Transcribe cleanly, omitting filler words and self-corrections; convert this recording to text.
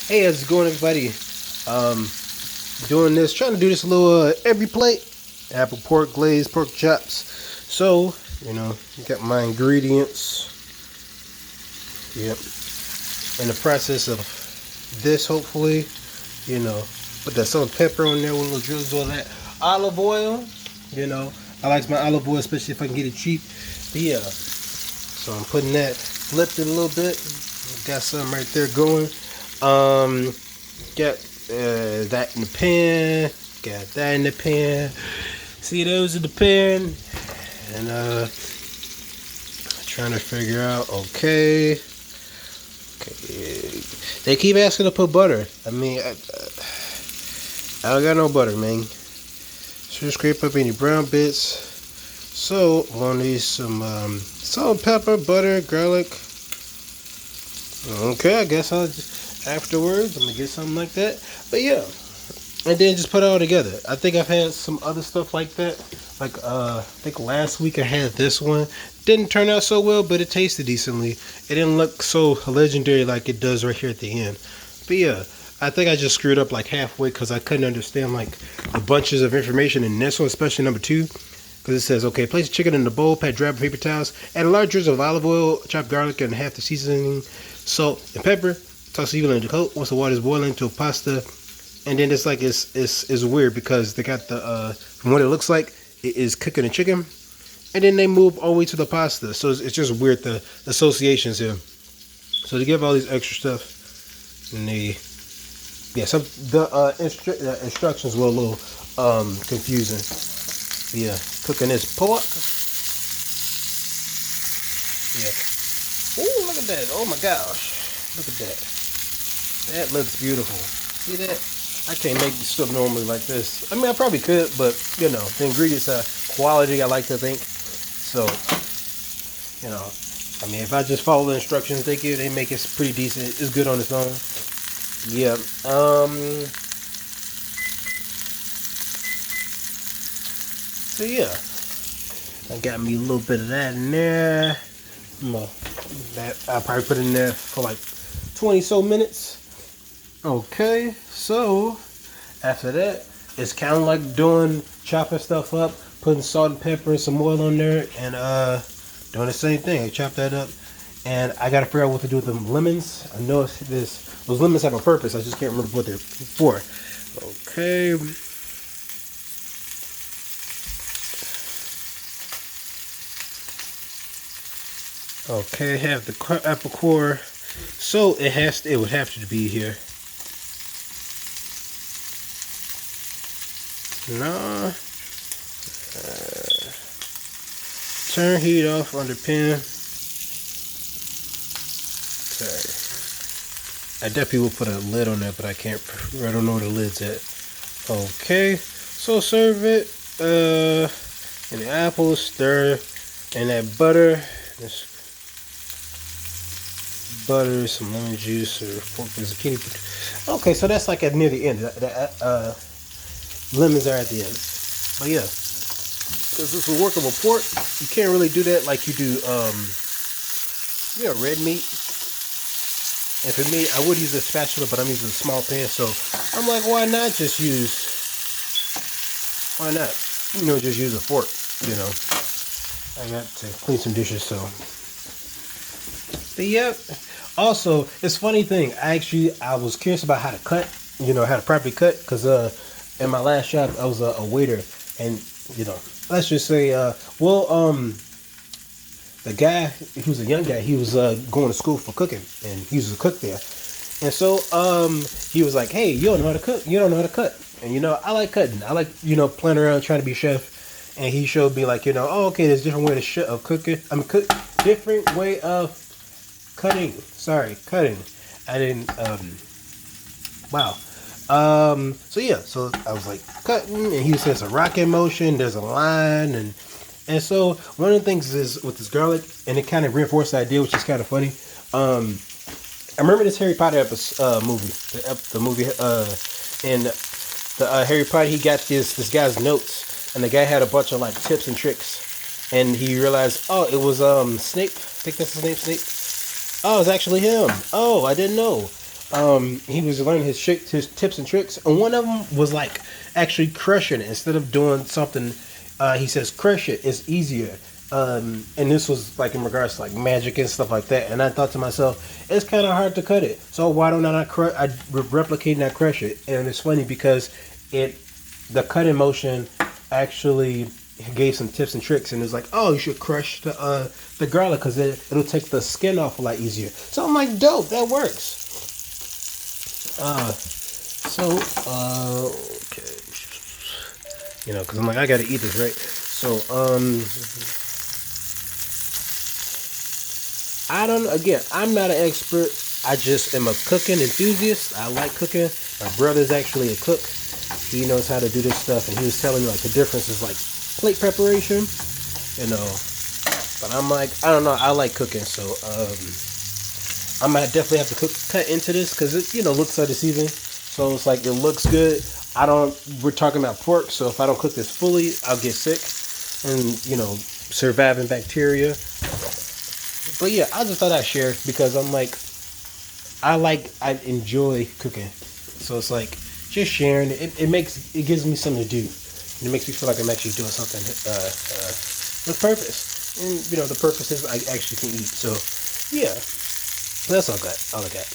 Hey, how's it going, everybody? Doing this, trying to do this little every plate. Apple pork glazed pork chops. So, got my ingredients. Yep. In the process of this, hopefully, put that salt and pepper on there with a little drizzle of that olive oil. I like my olive oil, especially if I can get it cheap. But yeah, so I'm putting that, flipped it a little bit. Got something right there going. Got that in the pan. Got that in the pan. See those in the pan. And trying to figure out. Okay. They keep asking to put butter. I mean, I don't got no butter, man. So scrape up any brown bits. So I'm gonna need some salt, pepper, butter, garlic. Okay, I guess I'll just, afterwards I'm gonna get something like that. But yeah, and then just put it all together. I think I've had some other stuff like that. Like I think last week I had this one. Didn't turn out so well, but it tasted decently. It didn't look so legendary like it does right here at the end. But yeah, I think I just screwed up like halfway because I couldn't understand like the bunches of information in this one, especially number 2. Because it says, okay, place the chicken in the bowl, pat dry paper towels, add a large drizzle of olive oil, chopped garlic, and half the seasoning, salt, and pepper. Toss evenly in the coat. Once the water is boiling to a pasta, and then it's like it's weird because they got the from what it looks like it is cooking the chicken, and then they move all the way to the pasta. So it's just weird the associations here. So they give all these extra stuff, and the instructions were a little confusing. Yeah, cooking this pork. Yeah. Oh, look at that! Oh my gosh, look at that! That looks beautiful. See that? I can't make stuff normally like this. I mean, I probably could, but the ingredients are quality. I like to think. So, I mean, if I just follow the instructions they give, they make it pretty decent. It's good on its own. Yeah. So yeah, I got me a little bit of that in there. That I'll probably put in there for like 20 so minutes. Okay, so after that, it's kind of like chopping stuff up, putting salt and pepper and some oil on there, and doing the same thing. I chop that up, and I gotta figure out what to do with them lemons. I know those lemons have a purpose. I just can't remember what they're for. Okay. Okay, have the apple core, so it would have to be here. No. Turn heat off on the pan. Okay. I definitely will put a lid on that, but I can't. I don't know where the lid's at. Okay. So serve it. And the apple, stir, and that butter. This butter, some lemon juice, or pork and zucchini. Okay, so that's like at near the end. Lemons are at the end. But yeah, because it's a workable pork, you can't really do that like you do, red meat. And for me, I would use a spatula, but I'm using a small pan, so I'm like, why not just use a fork, I got to clean some dishes, so. But yeah, also, it's a funny thing, I was curious about how to cut, how to properly cut, because, in my last job, I was a waiter, and, let's just say, the guy, he was a young guy, he was going to school for cooking, and he was a cook there. And so he was like, hey, you don't know how to cook. You don't know how to cut. And, I like cutting. I like, playing around trying to be chef. And he showed me like, oh, okay, there's different way of cooking. Different way of cutting. Sorry, cutting. I didn't, wow. So yeah, so I was like cutting, and he says a rocking motion, there's a line, and so one of the things is with this garlic, and it kind of reinforced the idea, which is kind of funny. I remember this Harry Potter movie, the movie, and the Harry Potter. He got this guy's notes, and the guy had a bunch of like tips and tricks, and he realized, oh, it was Snape. I think that's his name, Snape. Oh, it's actually him. Oh, I didn't know. he was learning his tips and tricks, and one of them was like actually crushing it instead of doing something. He says crush it is easier. And this was like in regards to like magic and stuff like that. And I thought to myself, it's kind of hard to cut it. So why don't I not replicate and not crush it? And it's funny because the cutting motion actually gave some tips and tricks, and it's like, oh, you should crush the garlic because it'll take the skin off a lot easier. So I'm like, dope, that works. Okay, because I'm like, I gotta eat this, right? So I'm not an expert. I just am a cooking enthusiast. I like cooking. My brother's actually a cook. He knows how to do this stuff, and he was telling me like the difference is like plate preparation, But I'm like, I don't know. I like cooking, so I might definitely have to cut into this because it looks so deceiving. So it's like it looks good. We're talking about pork, so if I don't cook this fully, I'll get sick and surviving bacteria. But yeah, I just thought I'd share because I'm like, I enjoy cooking, so it's like just sharing. It gives me something to do, and it makes me feel like I'm actually doing something with purpose. And the purpose is I actually can eat. So yeah, that's all I got.